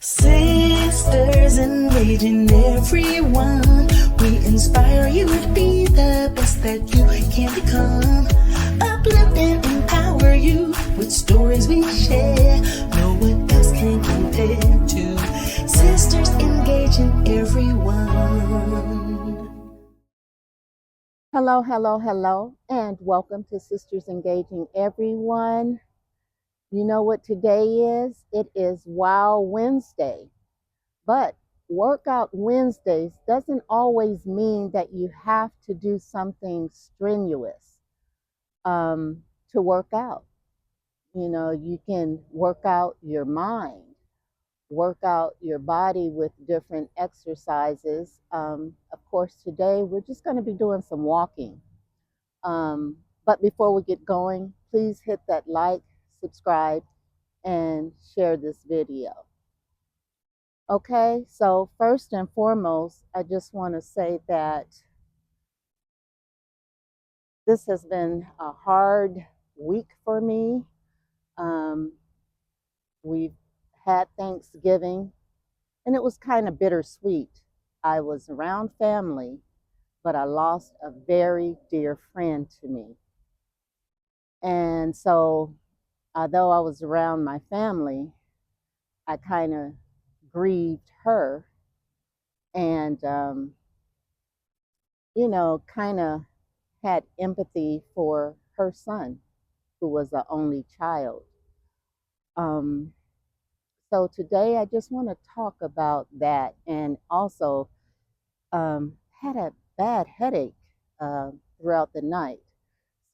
Sisters engaging everyone. We inspire you to be the best that you can become. Uplift and empower you with stories we share. No one else can compare to Sisters engaging everyone. Hello, hello, hello, and welcome to Sisters Engaging Everyone. You know what today is? It is Wow Wednesday. But Workout Wednesdays doesn't always mean that you have to do something strenuous to work out. You can work out your mind, work out your body with different exercises. Of course, today we're just going to be doing some walking. But before we get going, please hit that like, subscribe, and share this video. Okay, so first and foremost, I just want to say that this has been a hard week for me. Um, we've had Thanksgiving, and it was kind of bittersweet. I was around family, but I lost a very dear friend to me. And so, although I was around my family, I kind of grieved her and, kind of had empathy for her son, who was the only child. Um, so today I just want to talk about that, and also had a bad headache uh, throughout the night.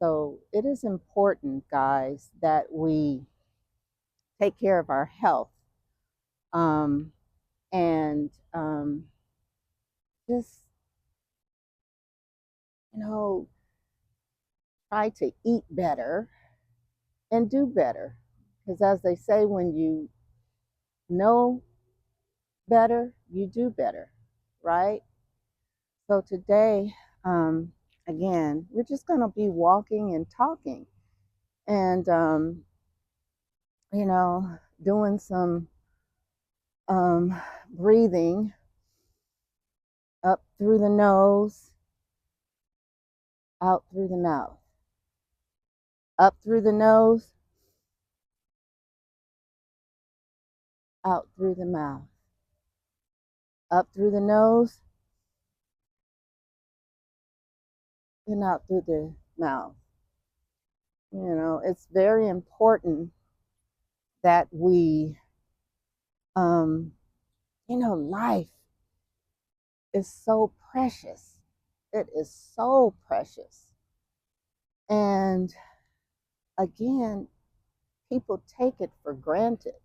So it is important, guys, that we take care of our health um, and just, you know, try to eat better and do better. Because as they say, when you know better, you do better, right? So today, um, again, we're just going to be walking and talking and, you know, doing some breathing up through the nose, out through the mouth, up through the nose, out through the mouth, up through the nose, and out through the mouth. It's very important that we, um, life is so precious. It is so precious. And again, people take it for granted.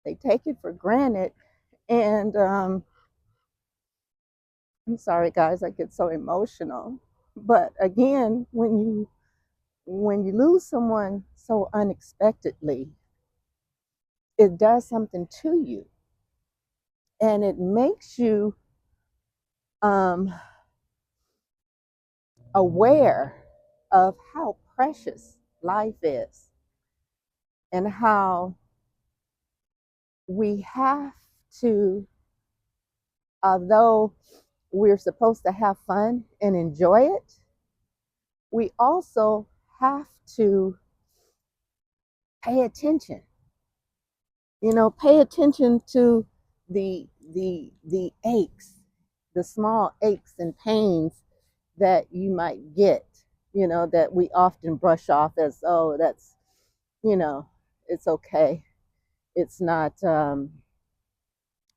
They take it for granted. And I'm sorry, guys, I get so emotional. But again, when you lose someone so unexpectedly, it does something to you, and it makes you um, aware of how precious life is and how we have to, although we're supposed to have fun and enjoy it, we also have to pay attention. Pay attention to the aches, the small aches and pains that you might get, that we often brush off as, oh, that's, you know, it's okay. It's not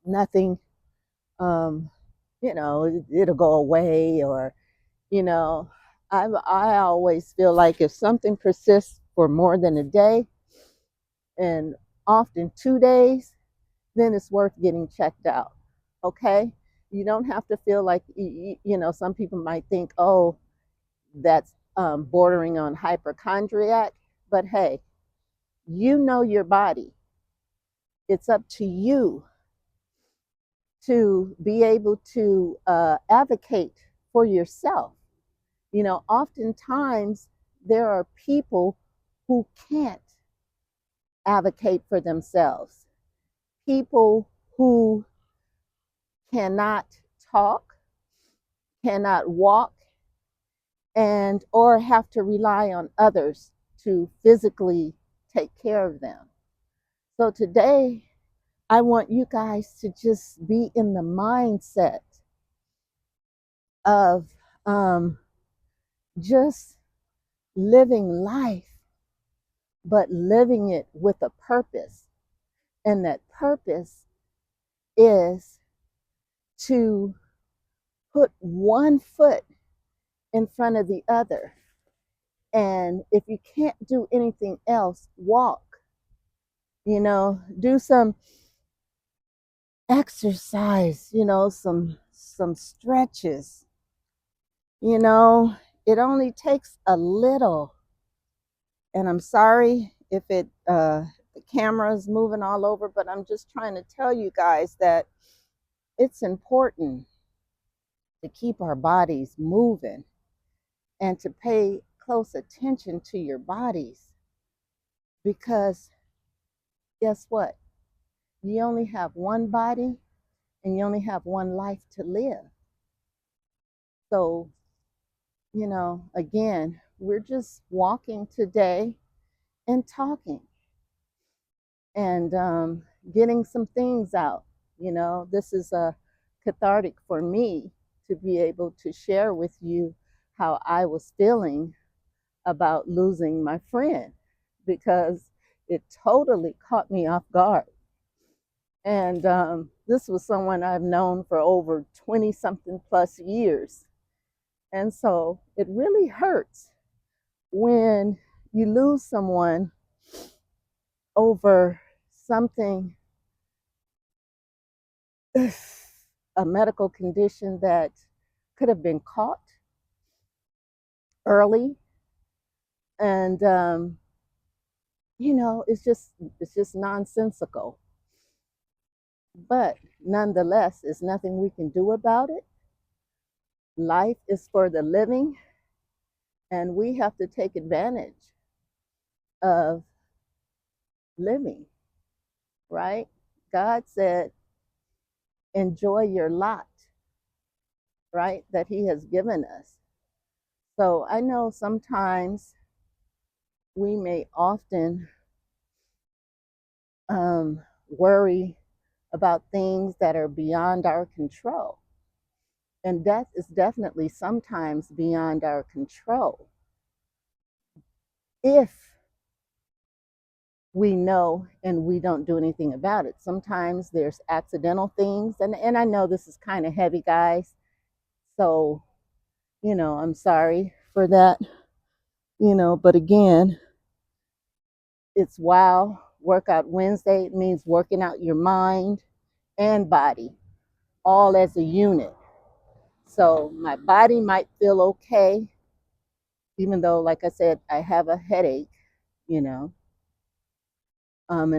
nothing, um, it'll go away, or, you know, I always feel like if something persists for more than a day and often 2 days, then it's worth getting checked out. Okay? You don't have to feel like, some people might think, oh, that's bordering on hypochondriac. But hey, you know your body. It's up to you to be able to advocate for yourself. Oftentimes there are people who can't advocate for themselves. people who cannot talk, cannot walk, and or have to rely on others to physically take care of them. So today, I want you guys to just be in the mindset of just living life, but living it with a purpose. And that purpose is to put one foot in front of the other. And if you can't do anything else, walk. Do some exercise, some stretches. It only takes a little. And I'm sorry if the camera is moving all over, but I'm just trying to tell you guys that it's important to keep our bodies moving and to pay close attention to your bodies, because guess what? You only have one body and you only have one life to live. So, again, we're just walking today and talking and getting some things out. This is a cathartic for me to be able to share with you how I was feeling about losing my friend, because it totally caught me off guard. And this was someone I've known for over 20 something plus years. And so it really hurts when you lose someone over something, a medical condition that could have been caught early. And, it's just nonsensical. But nonetheless, there's nothing we can do about it. Life is for the living, and we have to take advantage of living, right? God said, enjoy your lot, right, that He has given us. So I know sometimes we may often worry about things that are beyond our control. And death is definitely sometimes beyond our control, if we know and we don't do anything about it. Sometimes there's accidental things, and I know this is kind of heavy, guys. So, I'm sorry for that, but again, it's WOW Workout Wednesday. It means working out your mind and body all as a unit. So my body might feel okay, even though, like I said, I have a headache, and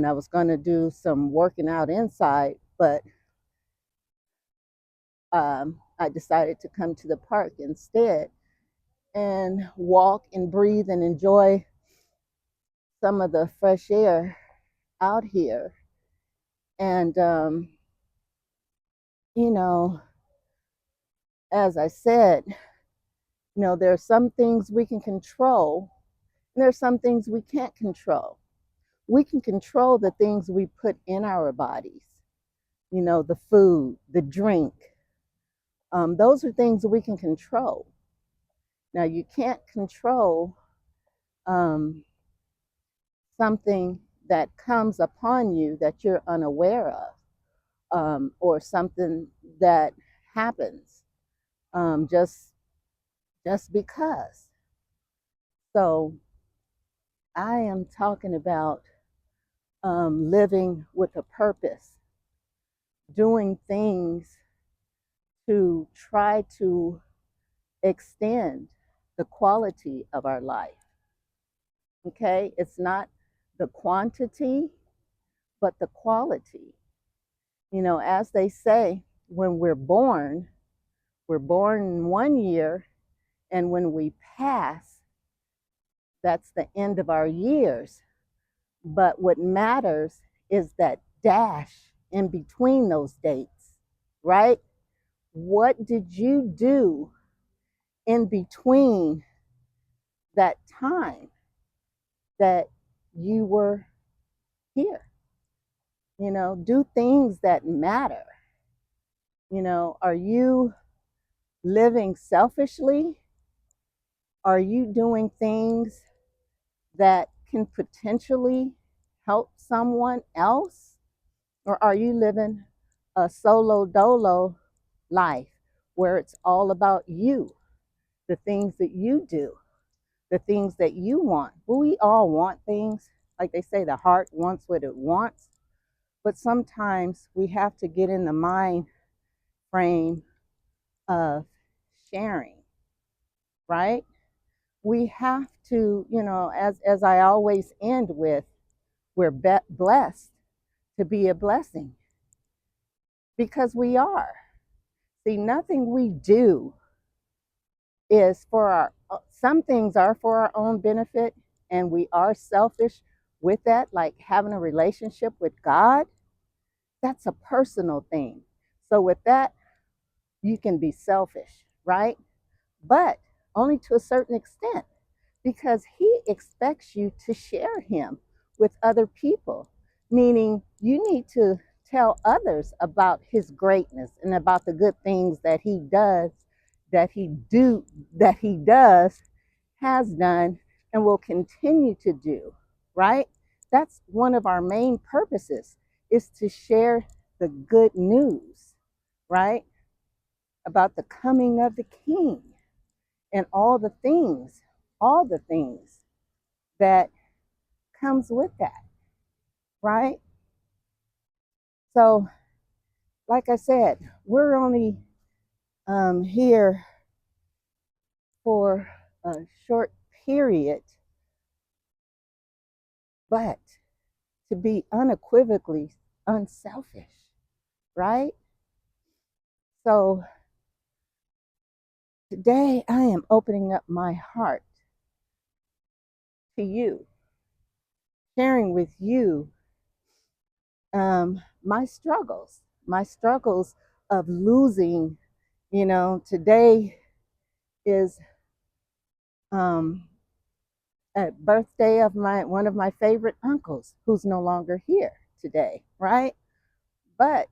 I was going to do some working out inside, but I decided to come to the park instead and walk and breathe and enjoy some of the fresh air out here. And, as I said, there are some things we can control, and there are some things we can't control. We can control the things we put in our bodies, the food, the drink. Those are things that we can control. Now, you can't control something that comes upon you that you're unaware of, or something that happens just because. So I am talking about living with a purpose, doing things to try to extend the quality of our life. Okay, it's not the quantity, but the quality. As they say, when we're born in 1 year, and when we pass, that's the end of our years. But what matters is that dash in between those dates, right? What did you do in between that time that you were here? Do things that matter. Are you living selfishly? Are you doing things that can potentially help someone else? Or are you living a solo dolo life where it's all about you, the things that you do, the things that you want? Well, we all want things. Like they say, the heart wants what it wants. But sometimes we have to get in the mind frame of sharing, right? We have to, as I always end with, we're blessed to be a blessing because we are. See, nothing we do is for some things are for our own benefit, and we are selfish with that, like having a relationship with God. That's a personal thing. So with that, you can be selfish, right? But only to a certain extent, because he expects you to share him with other people, meaning you need to tell others about his greatness and about the good things that he does, that he does, has done, and will continue to do, right? That's one of our main purposes, is to share the good news, right? About the coming of the king and all the things that comes with that, right? So, like I said, we're only here for a short period, but to be unequivocally unselfish, right? So today I am opening up my heart to you, sharing with you my struggles of losing. Today is a birthday of one of my favorite uncles who's no longer here today, right? But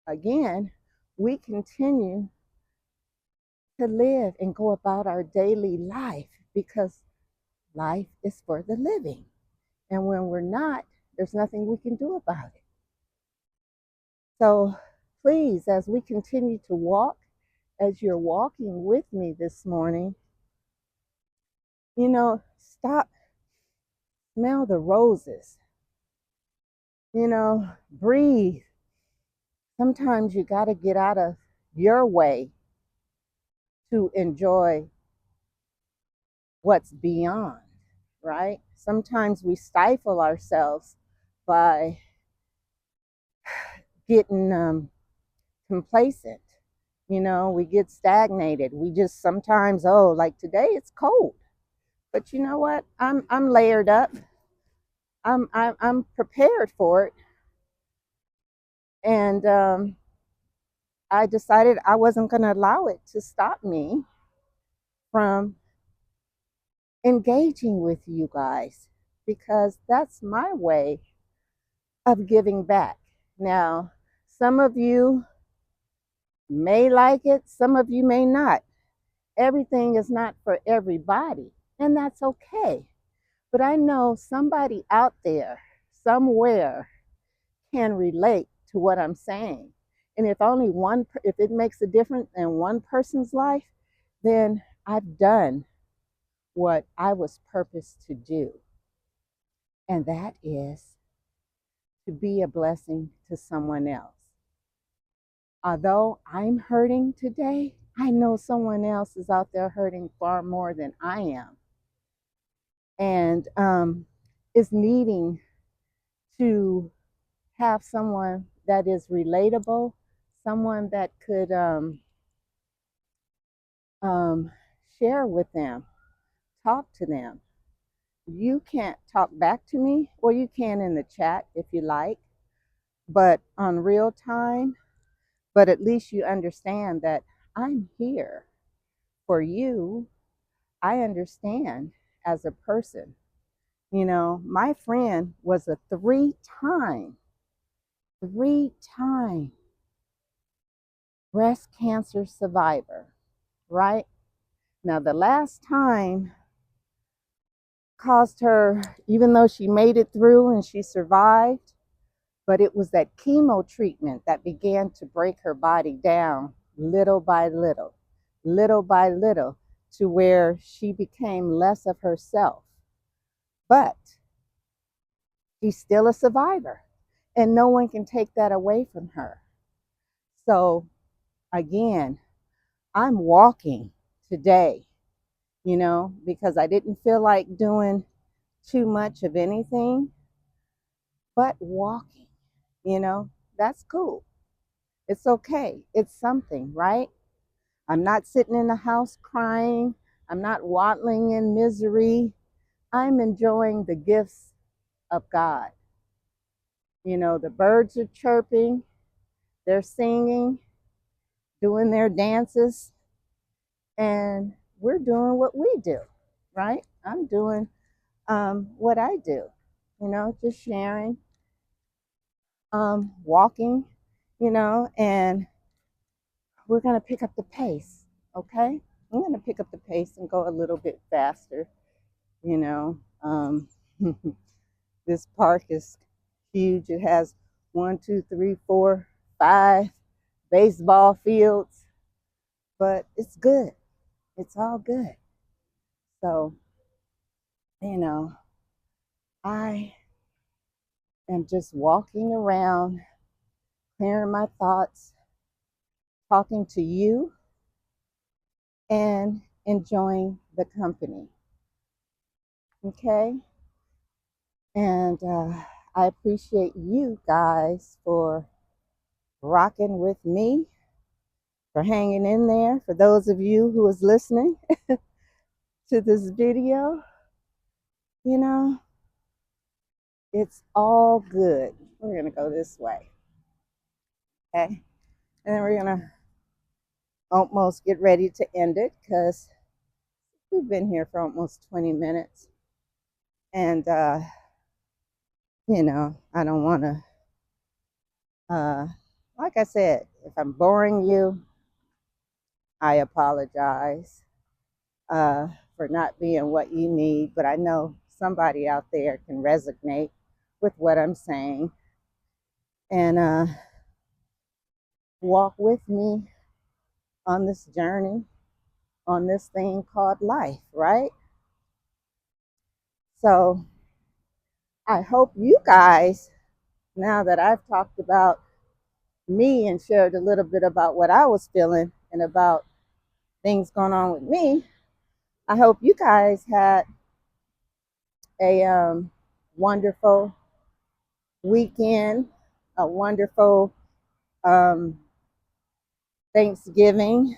again, we continue to live and go about our daily life because life is for the living. And when we're not, there's nothing we can do about it. So please, as we continue to walk, as you're walking with me this morning, stop, smell the roses, breathe. Sometimes you got to get out of your way to enjoy what's beyond, right? Sometimes we stifle ourselves by getting complacent. We get stagnated. We just sometimes, like today it's cold, but you know what? I'm layered up. I'm prepared for it, and I decided I wasn't going to allow it to stop me from engaging with you guys, because that's my way of giving back. Now, some of you may like it, some of you may not. Everything is not for everybody, and that's okay. But I know somebody out there, somewhere, can relate to what I'm saying. And if it makes a difference in one person's life, then I've done what I was purposed to do. And that is to be a blessing to someone else. Although I'm hurting today, I know someone else is out there hurting far more than I am. And is needing to have someone that is relatable, someone that could share with them, talk to them. You can't talk back to me, or you can in the chat if you like, but on real time. But at least you understand that I'm here for you. I understand as a person. You know, my friend was a three time breast cancer survivor, right? Now, the last time caused her, even though she made it through and she survived, but it was that chemo treatment that began to break her body down little by little by little, to where she became less of herself. But she's still a survivor, and no one can take that away from her. So, again, I'm walking today, because I didn't feel like doing too much of anything, but walking, you know, that's cool. It's okay. It's something, right? I'm not sitting in the house crying. I'm not waddling in misery. I'm enjoying the gifts of God. You know, the birds are chirping, they're singing, doing their dances, and we're doing what we do, right? I'm doing what I do, just sharing, walking, and we're going to pick up the pace, okay? I'm going to pick up the pace and go a little bit faster, you know. This park is huge. It has 1, 2, 3, 4, 5 baseball fields, but it's good. It's all good. So, I am just walking around, clearing my thoughts, talking to you, and enjoying the company. Okay? And I appreciate you guys for rocking with me, for hanging in there. For those of you who is listening to this video, you know, it's all good. We're going to go this way. Okay? And then we're going to almost get ready to end it because we've been here for almost 20 minutes. And, I don't want to, like I said, if I'm boring you, I apologize for not being what you need. But I know somebody out there can resonate with what I'm saying and walk with me on this journey, on this thing called life, right? So I hope you guys, now that I've talked about me and shared a little bit about what I was feeling and about things going on with me, I hope you guys had a wonderful weekend, a wonderful Thanksgiving.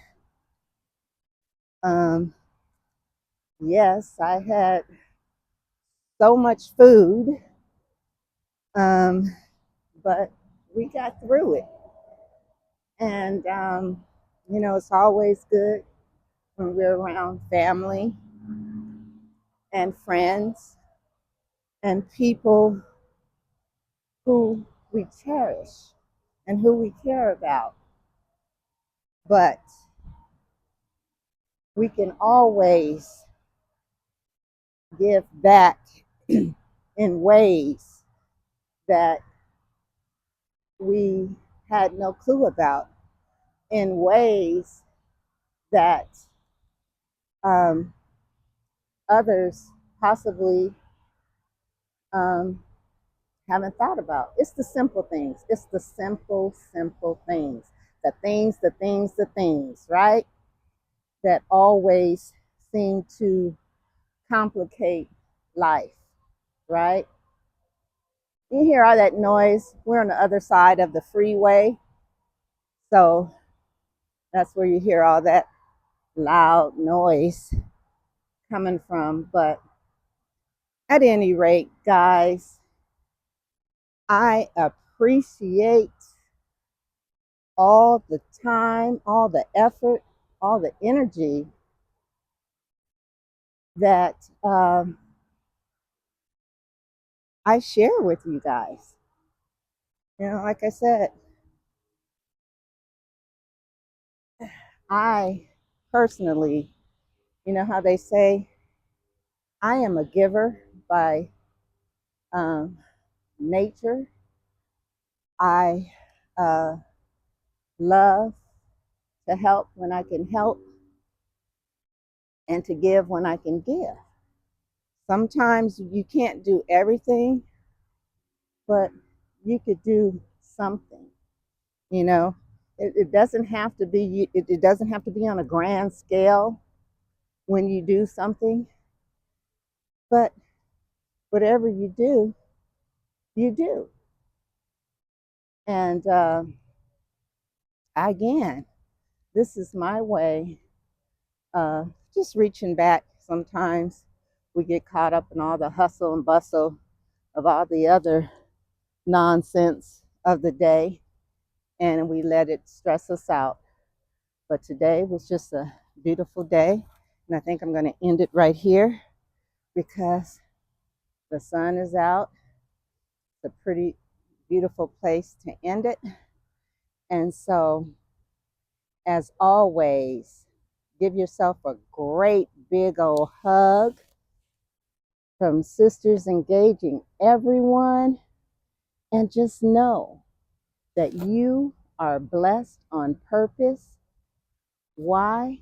Yes, I had so much food, but we got through it. And, it's always good when we're around family and friends and people who we cherish and who we care about. But we can always give back in ways that we had no clue about, in ways that um, others possibly haven't thought about. It's the simple things. It's the simple things. The things, right? That always seem to complicate life, right? You hear all that noise. We're on the other side of the freeway. So that's where you hear all that loud noise coming from. But at any rate, guys, I appreciate all the time, all the effort, all the energy that I share with you guys. You know, like I said, I personally, you know how they say, I am a giver by um, nature. I uh, love to help when I can help and to give when I can give. Sometimes you can't do everything, but you could do something. You know, it doesn't have to be. It doesn't have to be on a grand scale when you do something, but whatever you do. And again, this is my way. Just reaching back. Sometimes we get caught up in all the hustle and bustle of all the other nonsense of the day, and we let it stress us out. But today was just a beautiful day, and I think I'm going to end it right here because the sun is out. It's a pretty beautiful place to end it. And so, as always, give yourself a great big old hug from Sisters Engaging Everyone. And just know that you are blessed on purpose. Why?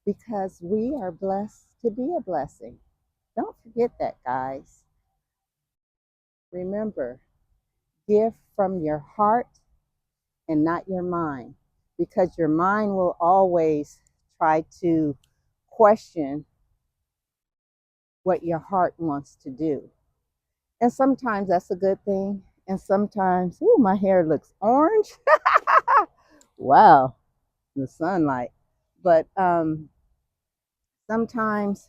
Because we are blessed to be a blessing. Don't forget that, guys. Remember, give from your heart and not your mind, because your mind will always try to question what your heart wants to do. And sometimes that's a good thing. And sometimes, ooh, my hair looks orange. Wow, the sunlight. But sometimes,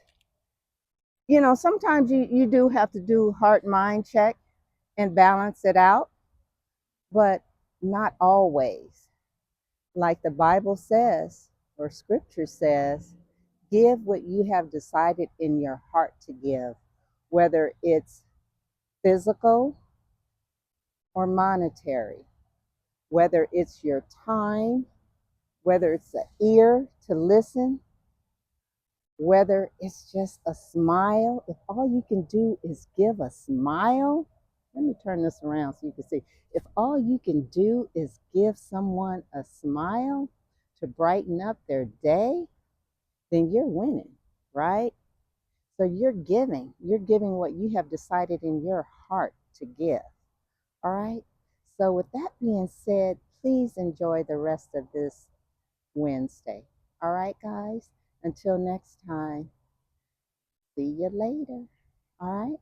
sometimes you do have to do heart mind check and balance it out, but not always. Like the Bible says, or scripture says, give what you have decided in your heart to give, whether it's physical or monetary, whether it's your time, whether it's an ear to listen, whether it's just a smile. If all you can do is give a smile, let me turn this around so you can see. If all you can do is give someone a smile to brighten up their day, then you're winning, right? So you're giving what you have decided in your heart to give. All right. So with that being said, please enjoy the rest of this Wednesday. All right, guys. Until next time, see you later. All right.